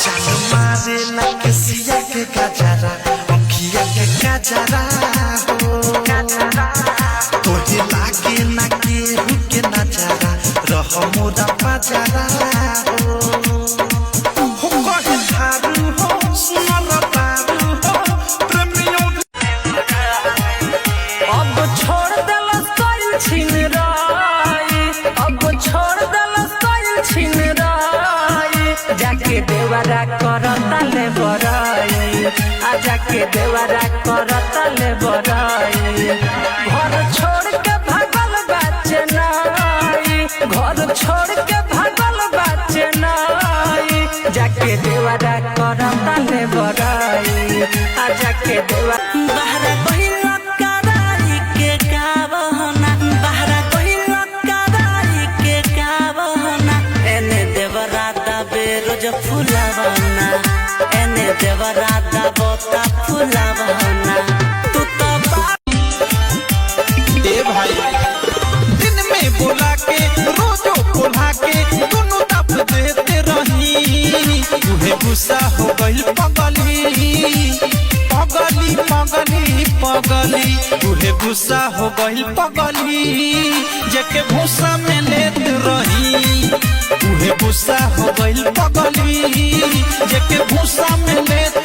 जान मारे ना किसिया के गजरा अखिया के गजरा तोहे लागे ना केहू के नजरा रह मोरा पजरा हो कहे थारू हो सुनल तारू हो प्रेमियों अब छोड़ देलस कइल छिन राई अब छोड़ देलस कइल छिन राई जाके देवरा करता ले बराई आ जाके देवरा करता ले बराई घर छोड़ के भागल बाचे नाई घर छोड़ के भागल बाचे नाई जाके देवरा करता ले बराई आ जाके देवरा बहरा बहिला कराई के गावना बहरा बहिला कराई के गावना एने देवरा दाबे रोज फुलावना एने देवरा दाबता फुलावना तू तो ए भाई दिन में बोला के रोजो बोला के दोनों तप देते रही तुहे गुस्सा हो गइल पगली पगली पगली पगली तुहे गुस्सा हो गइल पगली जेके भूसा में लेत रही तुहे गुस्सा हो गइल पगली जेके भूसा में लेत